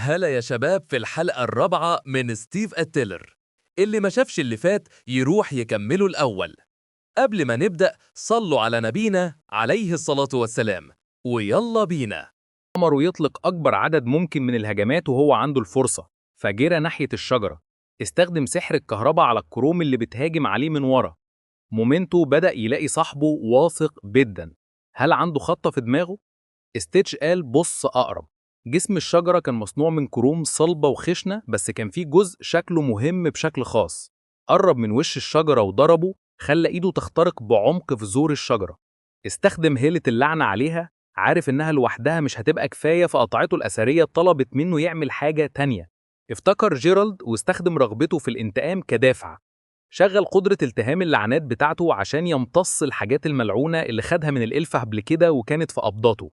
هلا يا شباب في الحلقة الرابعة من ستيف التيلر. اللي ما شافش اللي فات يروح يكمله الأول. قبل ما نبدأ صلوا على نبينا عليه الصلاة والسلام، ويلا بينا. أمره يطلق أكبر عدد ممكن من الهجمات وهو عنده الفرصة، فجرى ناحية الشجرة. استخدم سحر الكهرباء على الكروم اللي بتهاجم عليه من ورا. مومنتو بدأ يلاقي صاحبه واثق جدا. هل عنده خطة في دماغه؟ ستيتش قال بص أقرب. جسم الشجرة كان مصنوع من كروم صلبة وخشنة، بس كان فيه جزء شكله مهم بشكل خاص. قرب من وش الشجرة وضربه، خلى إيده تخترق بعمق في زور الشجرة. استخدم هيلة اللعنة عليها، عارف إنها لوحدها مش هتبقى كفاية، فقطعته الأثرية طلبت منه يعمل حاجة تانية. افتكر جيرالد واستخدم رغبته في الانتقام كدافع. شغل قدرة التهام اللعنات بتاعته عشان يمتص الحاجات الملعونة اللي خدها من الإلفة قبل كده وكانت في قبضاته.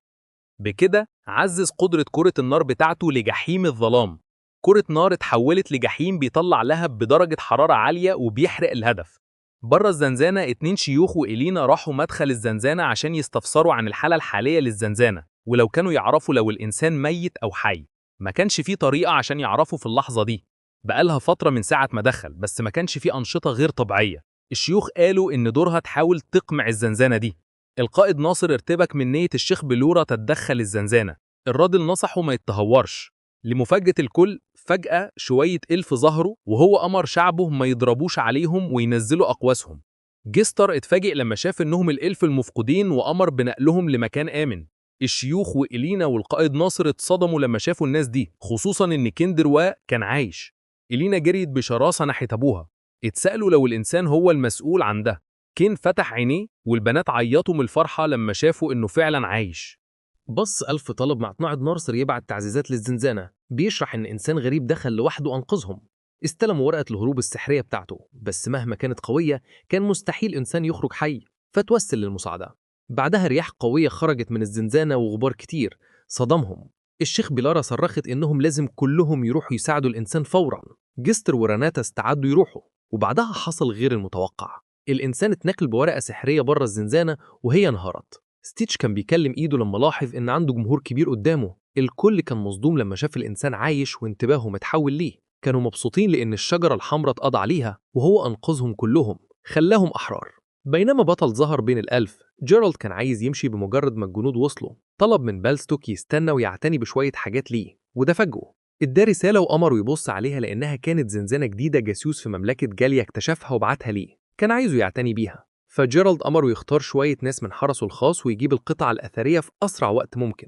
بكده عزز قدرة كرة النار بتاعته لجحيم الظلام. كرة نار اتحولت لجحيم بيطلع لهب بدرجة حرارة عالية وبيحرق الهدف. بره الزنزانة 2 شيوخ وإلينا راحوا مدخل الزنزانة عشان يستفسروا عن الحالة الحالية للزنزانة، ولو كانوا يعرفوا لو الإنسان ميت أو حي. ما كانش فيه طريقة عشان يعرفوا في اللحظة دي. بقالها فترة من ساعة ما دخل، بس ما كانش فيه أنشطة غير طبيعية. الشيوخ قالوا إن دورها تحاول تقمع الزنزانة دي. القائد ناصر ارتبك من نية الشيخ بلورة تتدخل الزنزانة. الراجل نصحه ما يتهورش. لمفاجأة الكل، فجأة شوية إلف ظهروا وهو أمر شعبه ما يضربوش عليهم وينزلوا أقواسهم. جستر اتفاجئ لما شاف إنهم الإلف المفقودين وأمر بنقلهم لمكان آمن. الشيوخ وإلينا والقائد ناصر اتصدموا لما شافوا الناس دي، خصوصا إن كندر كان عايش. إلينا جريت بشراسة ناحية أبوها. اتسألوا لو الإنسان هو المسؤول عن ده. كين فتح عينيه والبنات عيطوا من الفرحة لما شافوا إنه فعلا عايش. بص ألف طلب مع قناع ناصر يبعت تعزيزات للزنزانة، بيشرح إن إنسان غريب دخل لوحده وأنقذهم. استلموا ورقة الهروب السحرية بتاعته، بس مهما كانت قوية كان مستحيل إنسان يخرج حي، فتوسل للمساعدة. بعدها رياح قوية خرجت من الزنزانة وغبار كتير صدمهم. الشيخ بيلارا صرخت إنهم لازم كلهم يروحوا يساعدوا الإنسان فورا. جستر وراناتا استعدوا يروحوا، وبعدها حصل غير المتوقع. الإنسان اتنقل بورقة سحرية بره الزنزانة وهي انهارت. ستيتش كان بيكلم إيده لما لاحظ إن عنده جمهور كبير قدامه. الكل كان مصدوم لما شاف الإنسان عايش وانتباهه متحول ليه. كانوا مبسوطين لأن الشجرة الحمراء اتقضى عليها وهو أنقذهم كلهم، خلاهم أحرار. بينما بطل ظهر بين الألف، جيرالد كان عايز يمشي بمجرد ما الجنود وصلوا. طلب من بالستوك يستنى ويعتني بشوية حاجات ليه، وده فاجئه. اداه رسالة وأمره يبص عليها لأنها كانت زنزانة جديدة جاسوس في مملكة جاليا اكتشفها وبعتها ليه. كان عايزه يعتني بيها، فجيرالد أمره يختار شوية ناس من حرسه الخاص ويجيب القطع الأثرية في أسرع وقت ممكن.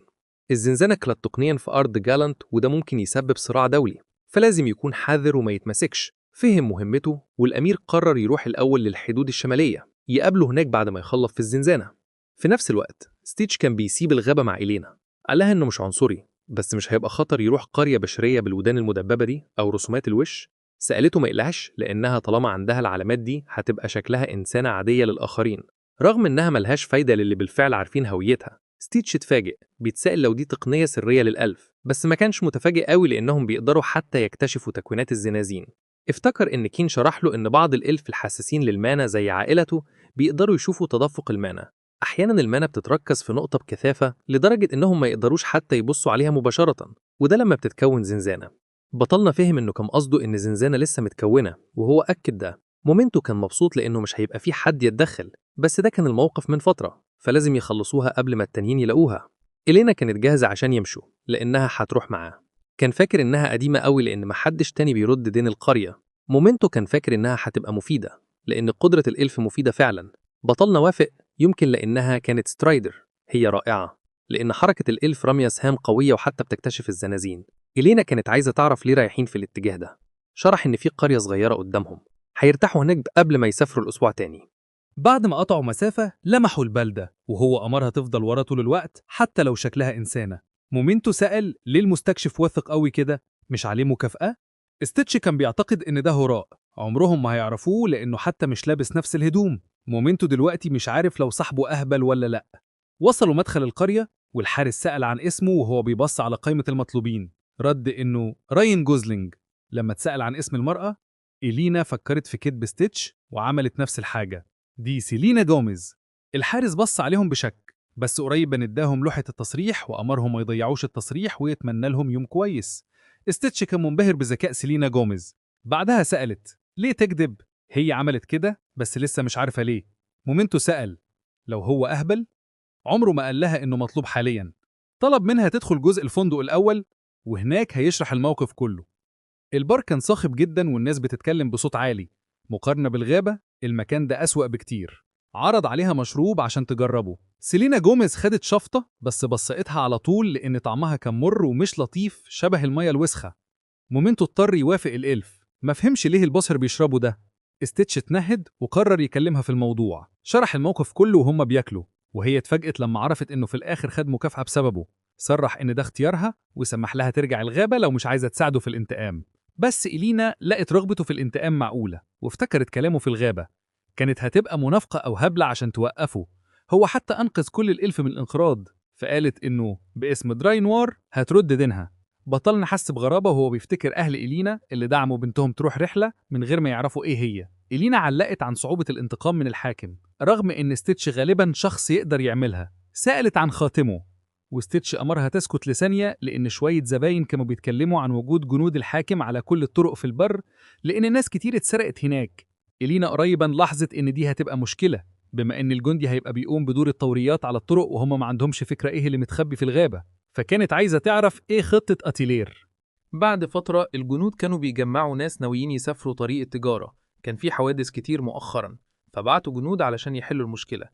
الزنزانة كانت تقنيا في أرض جالانت، وده ممكن يسبب صراع دولي، فلازم يكون حذر وما يتمسكش. فهم مهمته، والأمير قرر يروح الأول للحدود الشمالية يقابله هناك بعد ما يخلص في الزنزانة. في نفس الوقت ستيتش كان بيسيب الغابة مع إلينا. قال لها إنه مش عنصري، بس مش هيبقى خطر يروح قرية بشرية بالودان المدببة دي أو رسومات الوش. سألته ما يقلقش لأنها طالما عندها العلامات دي هتبقى شكلها إنسانة عادية للآخرين، رغم إنها ملهاش فايدة للي بالفعل عارفين هويتها. ستيتش اتفاجئ، بيتسأل لو دي تقنية سرية للألف، بس ما كانش متفاجئ قوي لأنهم بيقدروا حتى يكتشفوا تكوينات الزنازين. افتكر إن كين شرح له إن بعض الإلف الحساسين للمانا زي عائلته بيقدروا يشوفوا تدفق المانا. أحيانا المانا بتتركز في نقطة بكثافة لدرجة إنهم ما يقدروش حتى يبصوا عليها مباشرة، وده لما بتتكون زنزانة. بطلنا فهم إنه كان قصده إن زنزانة لسه متكونة، وهو أكد ده. مومنتو كان مبسوط لأنه مش هيبقى فيه حد يتدخل، بس ده كان الموقف من فترة، فلازم يخلصوها قبل ما التانيين يلاقوها. إلينا كانت جاهزة عشان يمشوا لأنها هتروح معاه. كان فاكر إنها قديمة قوي لأن محدش تاني بيرد دين القرية. مومنتو كان فاكر إنها هتبقى مفيدة لأن قدرة الإلف مفيدة فعلا. بطلنا وافق، يمكن لأنها كانت سترايدر. هي رائعة لأن حركة الإلف رمية سهام قوية وحتى بتكتشف الزنازين. إلينا كانت عايزة تعرف ليه رايحين في الاتجاه ده. شرح إن في قرية صغيرة قدامهم، هيرتاحوا هناك قبل ما يسافروا الأسبوع تاني. بعد ما قطعوا مسافة لمحوا البلدة، وهو أمرها تفضل ورا طول الوقت حتى لو شكلها إنسانة. مومنتو سأل ليه المستكشف واثق قوي كده، مش عليه مكافأة؟ ستيتش كان بيعتقد إن ده هراء، عمرهم ما هيعرفوه لأنه حتى مش لابس نفس الهدوم. مومنتو دلوقتي مش عارف لو صاحبه أهبل ولا لأ. وصلوا مدخل القرية، والحارس سأل عن اسمه وهو بيبص على قائمة المطلوبين. رد إنه راين جوزلينج. لما اتسأل عن اسم المرأة، إلينا فكرت في كدب ستيتش وعملت نفس الحاجة. دي سيلينا جوميز. الحارس بص عليهم بشك، بس قريبا اداهم لوحة التصريح وأمرهم ما يضيعوش التصريح ويتمنى لهم يوم كويس. ستيتش كان منبهر بذكاء سيلينا جوميز. بعدها سألت ليه تكذب؟ هي عملت كده بس لسه مش عارفة ليه. مومنتو سأل لو هو أهبل؟ عمره ما قال لها إنه مطلوب حالياً. طلب منها تدخل جزء الفندق الأول وهناك هيشرح الموقف كله. البار كان صاخب جدا والناس بتتكلم بصوت عالي. مقارنة بالغابة المكان ده أسوأ بكتير. عرض عليها مشروب عشان تجربه. سيلينا جوميز خدت شفطة بس بصقتها على طول لأن طعمها كان مر ومش لطيف شبه المية الوسخة. مومنتو اضطر يوافق الإلف. ما فهمش ليه البصر بيشربوا ده. ستيتش اتنهد وقرر يكلمها في الموضوع. شرح الموقف كله وهم بياكلوا وهي اتفاجئت لما عرفت إنه في الآخر خد مكافأة بسببه. صرح إن ده اختيارها وسمح لها ترجع الغابة لو مش عايزة تساعده في الانتقام. بس إلينا لقت رغبته في الانتقام معقولة وافتكرت كلامه في الغابة. كانت هتبقى منافقة أو هبلة عشان توقفه. هو حتى أنقذ كل الإلف من الانقراض. فقالت إنه باسم دراي نوار هترد دينها. بطلنا حس بغرابة وهو بيفتكر أهل إلينا اللي دعموا بنتهم تروح رحلة من غير ما يعرفوا إيه هي. إلينا علقت عن صعوبة الانتقام من الحاكم رغم إن ستيتش غالبا شخص يقدر يعملها. سألت عن خاتمه وستيتش أمرها تسكت لثانية لأن شوية زباين كانوا بيتكلموا عن وجود جنود الحاكم على كل الطرق في البر لأن ناس كتير اتسرقت هناك. إلينا قريبا لاحظت إن دي هتبقى مشكلة بما إن الجندي هيبقى بيقوم بدور الطوريات على الطرق وهم ما عندهمش فكرة إيه اللي متخبي في الغابة. فكانت عايزة تعرف إيه خطة أتيلير. بعد فترة الجنود كانوا بيجمعوا ناس ناويين يسافروا طريق التجارة. كان في حوادث كتير مؤخرا فبعتوا جنود علشان يحلوا المشكلة.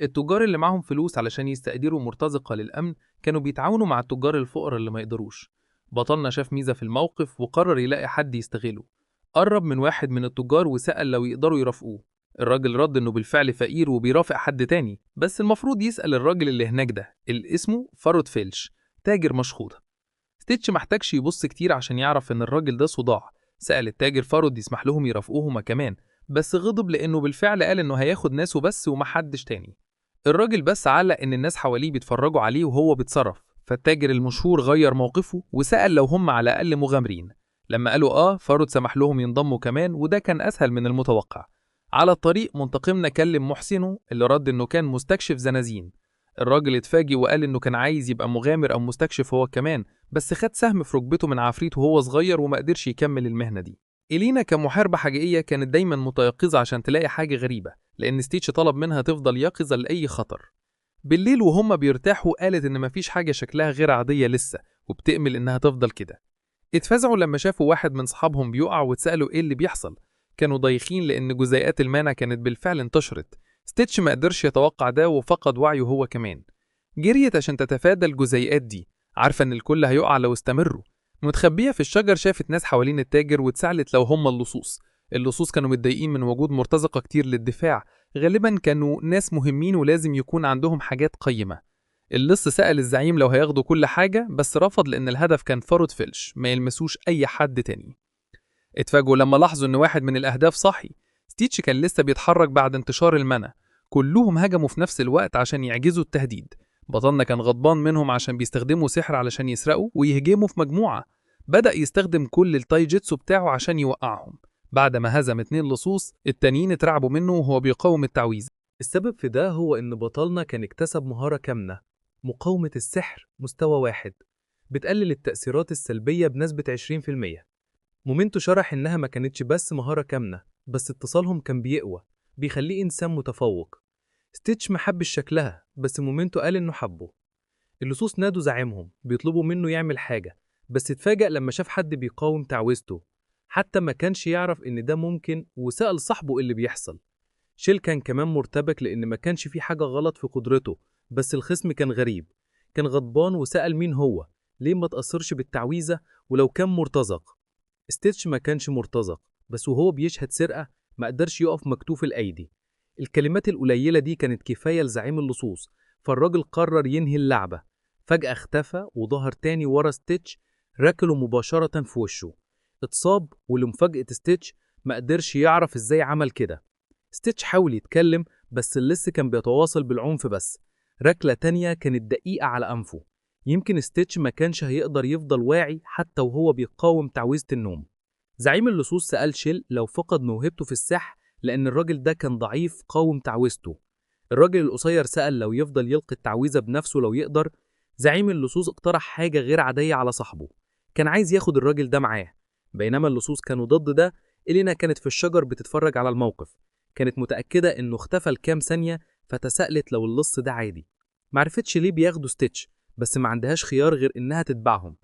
التجار اللي معهم فلوس علشان يستأجروا مرتزقة للأمن كانوا بيتعاونوا مع التجار الفقراء اللي ما يقدروش. بطلنا شاف ميزة في الموقف وقرر يلاقي حد يستغله. قرب من واحد من التجار وسأل لو يقدروا يرافقوه. الراجل رد إنه بالفعل فقير وبيرافق حد تاني بس المفروض يسأل الراجل اللي هناك ده اللي اسمه فارود فيلش تاجر مشخوطة. ستيتش محتاجش يبص كتير عشان يعرف إن الراجل ده صداع. سأل التاجر فارود يسمح لهم يرافقوه هما كمان بس غضب لأنه بالفعل قال إنه هياخد ناسه بس ومحدش تاني. الراجل بس علق إن الناس حواليه بيتفرجوا عليه وهو بيتصرف. فالتاجر المشهور غير موقفه وسأل لو هم على الأقل مغامرين. لما قالوا فارود سمح لهم ينضموا كمان وده كان أسهل من المتوقع. على الطريق منتقمنا كلم محسنه اللي رد إنه كان مستكشف زنازين. الراجل اتفاجئ وقال إنه كان عايز يبقى مغامر أو مستكشف هو كمان بس خد سهم في ركبته من عفريت وهو صغير وما قدرش يكمل المهنة دي. إلينا كمحاربة حقيقية كانت دايما متيقظة عشان تلاقي حاجة غريبة لأن ستيتش طلب منها تفضل يقظة لأي خطر. بالليل وهم بيرتاحوا قالت إن مفيش حاجة شكلها غير عادية لسه وبتأمل إنها تفضل كده. اتفزعوا لما شافوا واحد من صحابهم بيقع واتسألوا إيه اللي بيحصل. كانوا ضايخين لأن جزيئات المانا كانت بالفعل انتشرت. ستيتش ما قدرش يتوقع ده وفقد وعيه هو كمان. جريت عشان تتفادى الجزيئات دي عارفة إن الكل هيقع لو استمروا. متخبية في الشجر شافت ناس حوالين التاجر واتسألت لو هم اللصوص. اللصوص كانوا متضايقين من وجود مرتزقة كتير للدفاع. غالبا كانوا ناس مهمين ولازم يكون عندهم حاجات قيمة. اللص سأل الزعيم لو هياخدوا كل حاجة بس رفض لأن الهدف كان فارود فيلش ما يلمسوش أي حد تاني. اتفاجئوا لما لاحظوا إن واحد من الأهداف صاحي. ستيتش كان لسه بيتحرك بعد انتشار المنى. كلهم هجموا في نفس الوقت عشان يعجزوا التهديد. بطلنا كان غضبان منهم عشان بيستخدموا سحر علشان يسرقوا ويهجموا في مجموعة. بدأ يستخدم كل التايجيتسو بتاعه عشان يوقعهم. بعد ما هزم 2 لصوص التانيين اترعبوا منه وهو بيقاوم التعويذة. السبب في ده هو إن بطلنا كان اكتسب مهارة كامنة مقاومة السحر مستوى 1 بتقلل التأثيرات السلبية بنسبة 20%. مومنتو شرح إنها ما كانتش بس مهارة كامنة بس اتصالهم كان بيقوى بيخليه إنسان متفوق. ستيتش محبش شكلها بس مومنتو قال إنه حبه. اللصوص نادوا زعيمهم بيطلبوا منه يعمل حاجة بس اتفاجأ لما شاف حد بيقاوم تعويذته. حتى ما كانش يعرف إن ده ممكن وسأل صاحبه اللي بيحصل. شيل كان كمان مرتبك لأن ما كانش في حاجة غلط في قدرته بس الخصم كان غريب. كان غضبان وسأل مين هو ليه ما تأثرش بالتعويذة ولو كان مرتزق. ستيتش ما كانش مرتزق بس وهو بيشهد سرقة ما قدرش يقف مكتوف الأيدي. الكلمات القليلة دي كانت كفاية لزعيم اللصوص فالراجل قرر ينهي اللعبة. فجأة اختفى وظهر تاني ورا ستيتش ركله مباشرة في وشه. اتصاب ولمفاجأة ستيتش ما قدرش يعرف ازاي عمل كده. ستيتش حاول يتكلم بس اللص كان بيتواصل بالعنف بس. ركلة تانية كانت دقيقة على أنفه. يمكن ستيتش ما كانش هيقدر يفضل واعي حتى وهو بيقاوم تعويذة النوم. زعيم اللصوص سأل شيل لو فقد موهبته في السحر لأن الراجل ده كان ضعيف قاوم تعويذته. الراجل القصير سأل لو يفضل يلقي التعويذة بنفسه لو يقدر. زعيم اللصوص اقترح حاجة غير عادية على صاحبه. كان عايز ياخد الراجل ده معاه. بينما اللصوص كانوا ضد ده. إلينا كانت في الشجر بتتفرج على الموقف. كانت متأكدة إنه اختفى لكام ثانية، فتساءلت لو اللص ده عادي. معرفتش ليه بياخدوا ستيتش، بس ما عندهاش خيار غير إنها تتبعهم.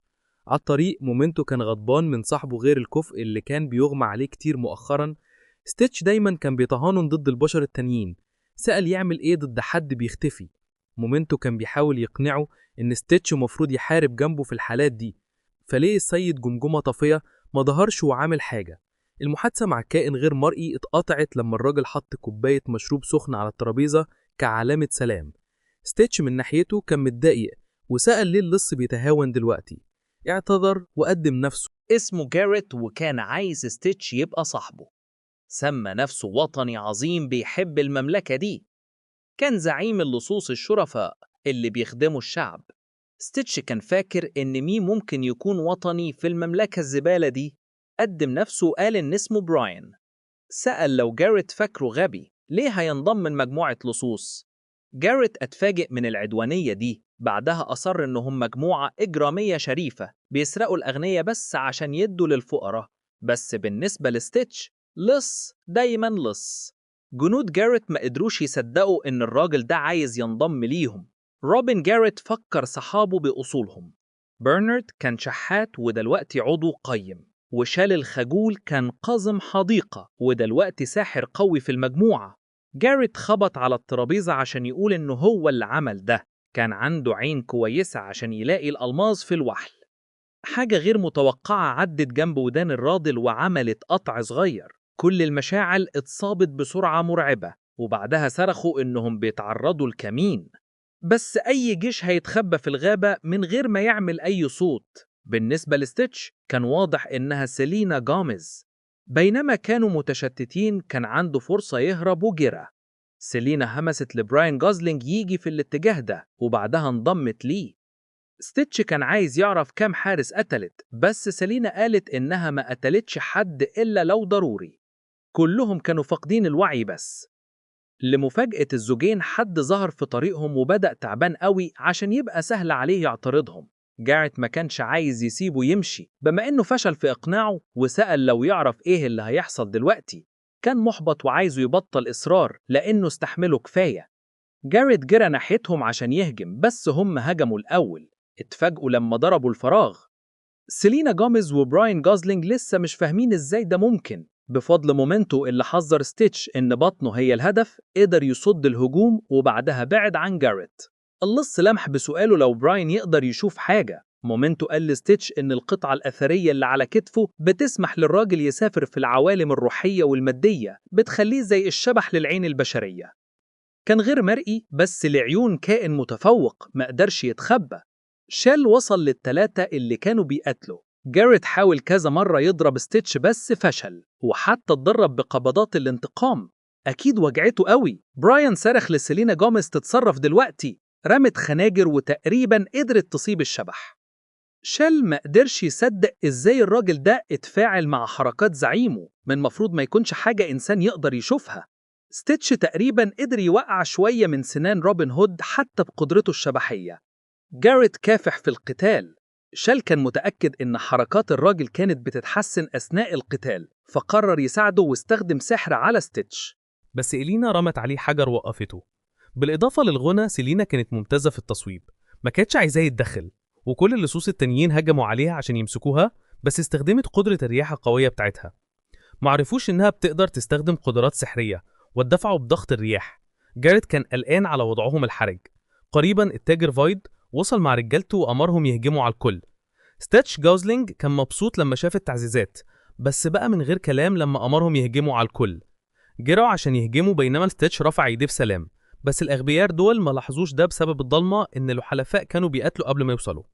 على الطريق مومنتو كان غضبان من صاحبه غير الكفء اللي كان بيغمى عليه كتير مؤخرا. ستيتش دايما كان بيتهانن ضد البشر التانيين. سأل يعمل ايه ضد حد بيختفي. مومنتو كان بيحاول يقنعه ان ستيتش مفروض يحارب جنبه في الحالات دي. فليه السيد جمجمة طافية ما ظهرش وعامل حاجة؟ المحادثة مع كائن غير مرئي اتقطعت لما الراجل حط كوباية مشروب سخن على الترابيزة كعلامة سلام. ستيتش من ناحيته كان متضايق وسأل ليه اللص بيتهاون دلوقتي. اعتذر وقدم نفسه. اسمه جاريت وكان عايز ستيتش يبقى صاحبه. سمى نفسه وطني عظيم بيحب المملكة دي. كان زعيم اللصوص الشرفاء اللي بيخدموا الشعب. ستيتش كان فاكر إن مين ممكن يكون وطني في المملكة الزبالة دي. قدم نفسه وقال إن اسمه براين. سأل لو جاريت فاكره غبي ليه هينضم من مجموعة لصوص. جاريت اتفاجئ من العدوانية دي. بعدها أصر إنهم مجموعة إجرامية شريفة بيسرقوا الأغنياء بس عشان يدوا للفقراء. بس بالنسبة لستيتش، لص دايما لص. جنود جاريت ما قدروش يصدقوا إن الراجل ده عايز ينضم ليهم. روبن جاريت فكر صحابه بأصولهم. برنارد كان شحات ودلوقتي عضو قيم، وشال الخجول كان قزم حديقة ودلوقتي ساحر قوي في المجموعة. جاريت خبط على الترابيزة عشان يقول إنه هو اللي عمل ده. كان عنده عين كويسة عشان يلاقي الألماظ في الوحل. حاجة غير متوقعة عدت جنب ودان الراجل وعملت قطع صغير. كل المشاعل اتصابت بسرعة مرعبة، وبعدها صرخوا إنهم بيتعرضوا لكمين. بس أي جيش هيتخبى في الغابة من غير ما يعمل أي صوت. بالنسبة لستيتش كان واضح إنها سيلينا جاميز. بينما كانوا متشتتين كان عنده فرصة يهرب وجرى. سيلينا همست لبراين جوزلينج يجي في الاتجاه ده وبعدها انضمت ليه. ستيتش كان عايز يعرف كام حارس قتلت، بس سيلينا قالت إنها ما قتلتش حد إلا لو ضروري. كلهم كانوا فاقدين الوعي بس. لمفاجأة الزوجين حد ظهر في طريقهم وبدأ تعبان قوي عشان يبقى سهل عليه يعترضهم. جاريت ما كانش عايز يسيبه يمشي بما إنه فشل في إقناعه، وسأل لو يعرف إيه اللي هيحصل دلوقتي. كان محبط وعايزه يبطل إصرار لأنه استحمله كفاية. جاريت جرى ناحيتهم عشان يهجم، بس هم هجموا الأول. اتفاجئوا لما ضربوا الفراغ. سيلينا جاميز وبراين جوزلينج لسه مش فاهمين إزاي ده ممكن. بفضل مومنتو اللي حذر ستيتش إن بطنه هي الهدف، قدر يصد الهجوم وبعدها بعد عن جاريت. اللص لمح بسؤاله لو براين يقدر يشوف حاجة. مومنتو قال لستيتش إن القطعة الأثرية اللي على كتفه بتسمح للراجل يسافر في العوالم الروحية والمادية، بتخليه زي الشبح للعين البشرية. كان غير مرئي بس لعيون كائن متفوق ما قدرش يتخبى. شال وصل للثلاثة اللي كانوا بيقتلوا. جاريت حاول كذا مرة يضرب ستيتش بس فشل، وحتى اتدرب بقبضات الانتقام. أكيد وجعته قوي. براين صرخ لسيلينا جوميز تتصرف دلوقتي. رمت خناجر وتقريبا قدرت تصيب الشبح. شال ما قدرش يصدق إزاي الراجل ده اتفاعل مع حركات زعيمه، من مفروض ما يكونش حاجة إنسان يقدر يشوفها. ستيتش تقريبا قدر يوقع شوية من سنان روبن هود حتى بقدرته الشبحية. جاريت كافح في القتال. شال كان متأكد إن حركات الراجل كانت بتتحسن أثناء القتال، فقرر يساعده واستخدم سحر على ستيتش. بس إلينا رمت عليه حجر وقفته. بالإضافة للغنى، سيلينا كانت ممتازة في التصويب، ما كانتش عايزاه يتدخل، وكل اللصوص التانيين هجموا عليها عشان يمسكوها، بس استخدمت قدرة الرياح القوية بتاعتها. معرفوش إنها بتقدر تستخدم قدرات سحرية واتدفعوا بضغط الرياح. جاريت كان قلقان على وضعهم الحرج. قريبا التاجر فايد وصل مع رجالته وأمرهم يهجموا على الكل. ستيتش جوزلينج كان مبسوط لما شاف التعزيزات، بس بقى من غير كلام لما أمرهم يهجموا على الكل. جروا عشان يهجموا بينما ستيتش رفع ايديه بسلام، بس الأغبيار دول ما لاحظوش ده بسبب الضلمة إن الحلفاء كانوا بيقتلوا قبل ما يوصلوا.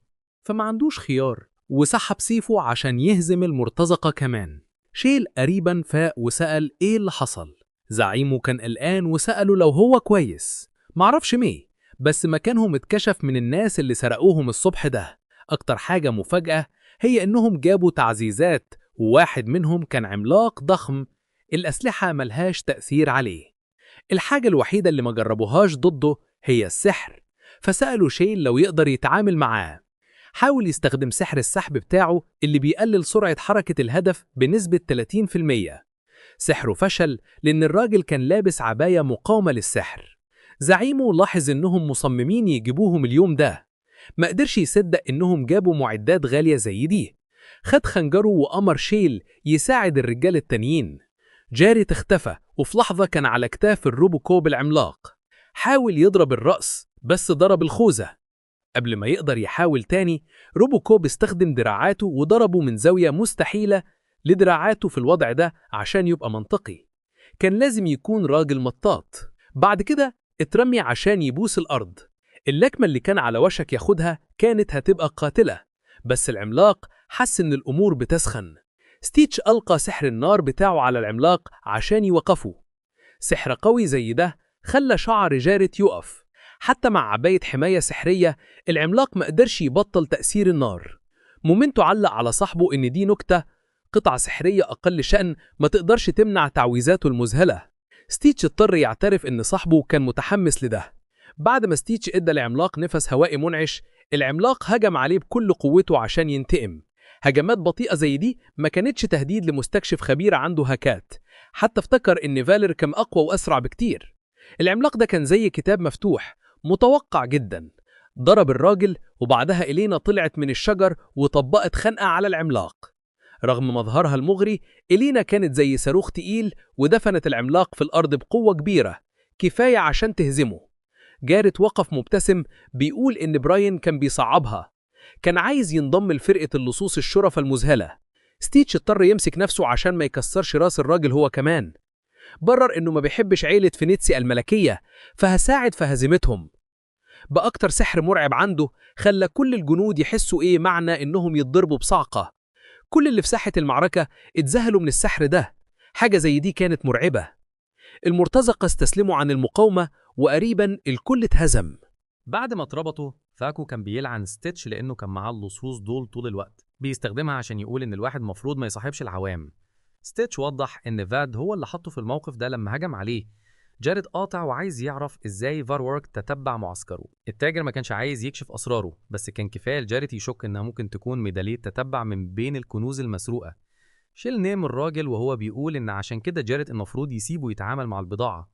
فما عندوش خيار وسحب سيفه عشان يهزم المرتزقة كمان. شيل قريبا فاق وسأل إيه اللي حصل. زعيمه كان قلقان وسأله لو هو كويس. معرفش ميه، بس مكانهم اتكشف من الناس اللي سرقوهم الصبح ده. أكتر حاجة مفاجأة هي إنهم جابوا تعزيزات، وواحد منهم كان عملاق ضخم. الأسلحة ملهاش تأثير عليه. الحاجة الوحيدة اللي ما جربوهاش ضده هي السحر، فسألوا شيل لو يقدر يتعامل معاه. حاول يستخدم سحر السحب بتاعه اللي بيقلل سرعة حركة الهدف بنسبة 30%. سحره فشل لأن الراجل كان لابس عباية مقاومة للسحر. زعيمه لاحظ إنهم مصممين يجيبوهم اليوم ده، ما قدرش يصدق إنهم جابوا معدات غالية زي دي. خد خنجره وأمر شيل يساعد الرجال التانيين. جاريت اختفى وفي لحظة كان على كتاف الروبوكوب العملاق. حاول يضرب الرأس بس ضرب الخوذة. قبل ما يقدر يحاول تاني، روبوكوب استخدم دراعاته وضربه من زاوية مستحيلة لدراعاته في الوضع ده عشان يبقى منطقي. كان لازم يكون راجل مطاط. بعد كده اترمي عشان يبوس الأرض. اللكمة اللي كان على وشك ياخدها كانت هتبقى قاتلة، بس العملاق حس إن الأمور بتسخن. ستيتش ألقى سحر النار بتاعه على العملاق عشان يوقفه. سحر قوي زي ده خلى شعر جاريت يقف. حتى مع عباية حماية سحرية، العملاق ما قدرش يبطل تأثير النار. مومنتو علق على صاحبه إن دي نكتة، قطعة سحرية أقل شأن ما تقدرش تمنع تعويذاته المذهلة. ستيتش اضطر يعترف إن صاحبه كان متحمس لده. بعد ما ستيتش ادى العملاق نفس هوائي منعش، العملاق هجم عليه بكل قوته عشان ينتقم. هجمات بطيئة زي دي ما كانتش تهديد لمستكشف خبير عنده هاكات، حتى افتكر إن فالر كان أقوى وأسرع بكتير. العملاق ده كان زي كتاب مفتوح، متوقع جدا. ضرب الراجل وبعدها إلينا طلعت من الشجر وطبقت خنقة على العملاق. رغم مظهرها المغري، إلينا كانت زي صاروخ تقيل ودفنت العملاق في الأرض بقوة كبيرة، كفاية عشان تهزمه. جاريت وقف مبتسم بيقول إن براين كان بيصعبها، كان عايز ينضم لفرقة اللصوص الشرفة المذهلة. ستيتش اضطر يمسك نفسه عشان ما يكسرش راس الراجل هو كمان. برر إنه ما بيحبش عيلة فينيتسي الملكية، فهساعد في هزيمتهم. بأكتر سحر مرعب عنده خلى كل الجنود يحسوا إيه معنى إنهم يتضربوا بصعقة. كل اللي في ساحة المعركة اتذهلوا من السحر ده. حاجة زي دي كانت مرعبة. المرتزقة استسلموا عن المقاومة وقريبا الكل اتهزم. بعد ما اتربطوا، فاكو كان بيلعن ستيتش لأنه كان معاه اللصوص دول طول الوقت، بيستخدمها عشان يقول إن الواحد مفروض ما يصاحبش العوام. ستيتش وضح إن فاد هو اللي حطه في الموقف ده لما هجم عليه. جاريت قاطع وعايز يعرف إزاي فارورك تتبع معسكره. التاجر ما كانش عايز يكشف أسراره، بس كان كفاية لجاريت يشك إنها ممكن تكون ميدالية تتبع من بين الكنوز المسروقة. شيل نيم الراجل وهو بيقول إن عشان كده جاريت المفروض يسيبه يتعامل مع البضاعة.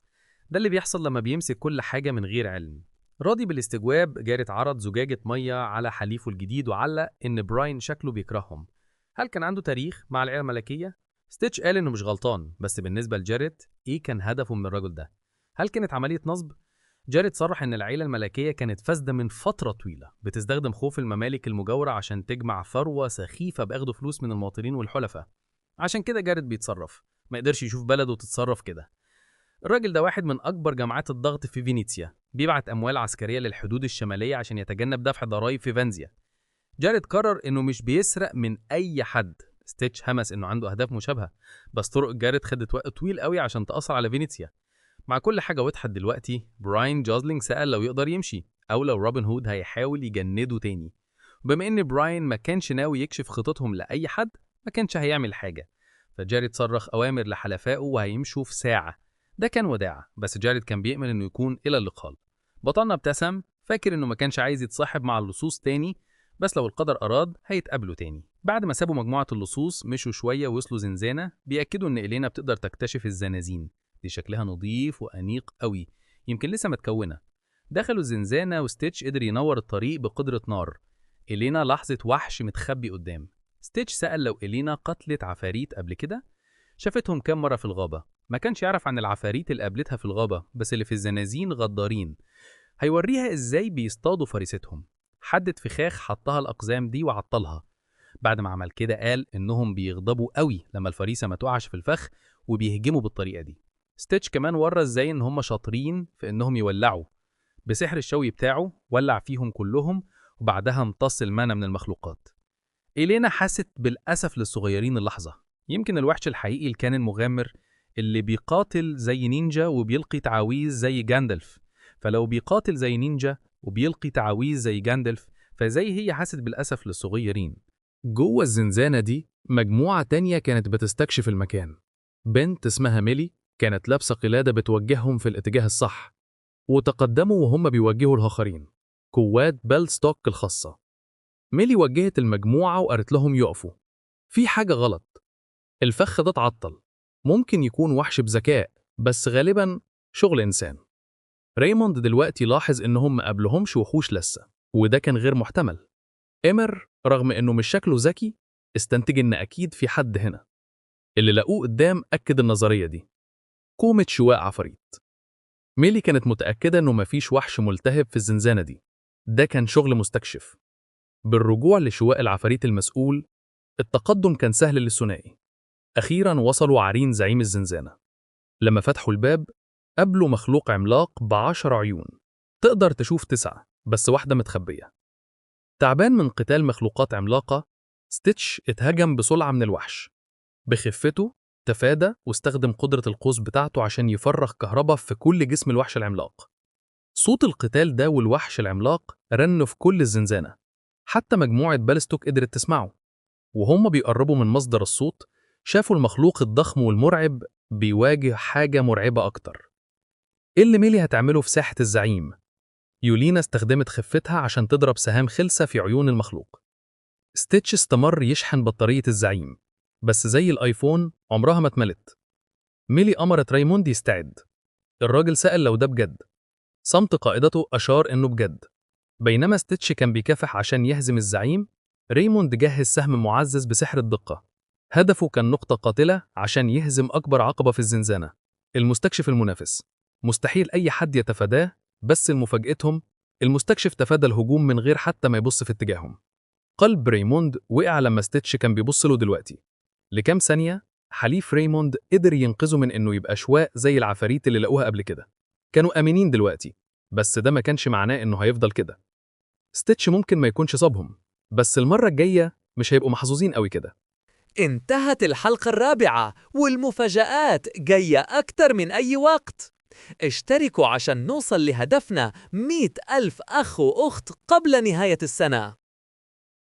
ده اللي بيحصل لما بيمسك كل حاجة من غير علم. راضي بالاستجواب، جاريت عرض زجاجة مية على حليفه الجديد وعلق إن براين شكله بيكرههم. هل كان عنده تاريخ مع العيلة الملكية؟ ستيتش قال إنه مش غلطان، بس بالنسبة لجاريت إيه كان هدفه من الرجل ده؟ هل كانت عملية نصب؟ جاريت صرح إن العيلة الملكية كانت فاسدة من فترة طويلة، بتستخدم خوف الممالك المجاورة عشان تجمع ثروة سخيفة بأخذ فلوس من المواطنين والحلفاء. عشان كده جاريت بيتصرف، ما قدرش يشوف بلده تتصرف كده. الراجل ده واحد من أكبر جماعات الضغط في فينيسيا، بيبعت أموال عسكرية للحدود الشمالية عشان يتجنب دفع ضرائب في فانزيا. جاريت قرر إنه مش بيسرق من أي حد. ستيتش همس إنه عنده أهداف مشابهة، بس طرق جاريت خدت وقت طويل قوي عشان تأثر على فينيسيا. مع كل حاجة وضحت دلوقتي، براين جوزلينج سأل لو يقدر يمشي أو لو روبن هود هيحاول يجنده تاني. وبما إن براين ما كانش ناوي يكشف خططهم لأي حد، ما كانش هيعمل حاجة. فجاريت صرخ أوامر لحلفائه وهيمشوا في ساعة. ده كان وداع، بس جاريت كان بيأمل إنه يكون إلى اللقاء. بطلنا ابتسم، فاكر إنه ما كانش عايز يتصاحب مع اللصوص تاني، بس لو القدر أراد هيتقابلوا تاني. بعد ما سابوا مجموعة اللصوص مشوا شوية ووصلوا زنزانة، بيأكدوا إن إلينا بتقدر تكتشف الزنازين دي، شكلها نظيف وأنيق قوي، يمكن لسه متكونة. دخلوا الزنزانة وستيتش قدر ينور الطريق بقدرة نار. إلينا لاحظت وحش متخبي قدام. ستيتش سأل لو إلينا قتلت عفاريت قبل كده. شافتهم كام مرة في الغابة. ما كانش يعرف عن العفاريت اللي قابلتها في الغابة، بس اللي في الزنازين غدارين. هيوريها إزاي بيصطادوا فريستهم. حدد فخاخ حطها الأقزام دي وعطلها. بعد ما عمل كده قال إنهم بيغضبوا قوي لما الفريسة ما تقعش في الفخ وبيهجموا بالطريقة دي. ستيتش كمان ورى إزاي إن هم شاطرين في إنهم يولعوا. بسحر الشوي بتاعه ولع فيهم كلهم وبعدها امتص المنى من المخلوقات. إلينا حست بالأسف للصغيرين اللحظة. يمكن الوحش الحقيقي اللي كان المغامر اللي بيقاتل زي نينجا وبيلقي تعاويذ زي جاندلف. فلو بيقاتل زي نينجا وبيلقي تعاويذ زي جاندلف، فزي هي حست بالأسف للصغيرين. جوه الزنزانة دي مجموعة تانية كانت بتستكشف المكان. بنت اسمها ميلي كانت لابسة قلادة بتوجههم في الاتجاه الصح، وتقدموا وهم بيوجهوا الآخرين قوات بيلستوك الخاصة. ميلي وجهت المجموعة وقالت لهم يقفوا. في حاجة غلط. الفخ ده اتعطل. ممكن يكون وحش بذكاء، بس غالبا شغل إنسان. ريموند دلوقتي لاحظ إنهم ما قابلهمش وحوش لسه، وده كان غير محتمل. إمر رغم إنه مش شكله ذكي استنتج إن أكيد في حد هنا. اللي لقوه قدام أكد النظرية دي. كومة شواء عفاريت. ميلي كانت متأكدة إنه مفيش وحش ملتهب في الزنزانة دي. ده كان شغل مستكشف. بالرجوع لشواء العفاريت المسؤول، التقدم كان سهل للثنائي. أخيراً وصلوا عرين زعيم الزنزانة. لما فتحوا الباب، قابلوا مخلوق عملاق ب10 عيون. تقدر تشوف 9، بس واحدة متخبية. تعبان من قتال مخلوقات عملاقة، ستيتش اتهجم بسرعة من الوحش. بخفته تفادى واستخدم قدرة القوس بتاعته عشان يفرغ كهرباء في كل جسم الوحش العملاق. صوت القتال ده والوحش العملاق رن في كل الزنزانة. حتى مجموعة بالستوك قدرت تسمعه. وهم بيقربوا من مصدر الصوت، شافوا المخلوق الضخم والمرعب بيواجه حاجة مرعبة أكتر. إيه اللي ميلي هتعمله في ساحة الزعيم؟ يولينا استخدمت خفتها عشان تضرب سهام خلسة في عيون المخلوق. ستيتش استمر يشحن بطارية الزعيم، بس زي الآيفون عمرها ما اتملت. ميلي أمرت ريموند يستعد. الراجل سأل لو ده بجد. صمت قائدته أشار إنه بجد. بينما ستيتش كان بيكافح عشان يهزم الزعيم، ريموند جهز سهم معزز بسحر الدقة. هدفه كان نقطة قاتلة عشان يهزم أكبر عقبة في الزنزانة، المستكشف المنافس. مستحيل أي حد يتفاداه، بس لمفاجأتهم المستكشف تفادى الهجوم من غير حتى ما يبص في اتجاههم. قلب ريموند وقع لما ستيتش كان بيبص له دلوقتي. لكام ثانية حليف ريموند قدر ينقذه من إنه يبقى شواء زي العفاريت اللي لقوها قبل كده. كانوا آمنين دلوقتي، بس ده ما كانش معناه إنه هيفضل كده. ستيتش ممكن ما يكونش صابهم، بس المرة الجاية مش هيبقوا محظوظين قوي كده. انتهت الحلقة الرابعة والمفاجآت جاية أكتر من أي وقت. اشتركوا عشان نوصل لهدفنا 100,000 أخ وأخت قبل نهاية السنة.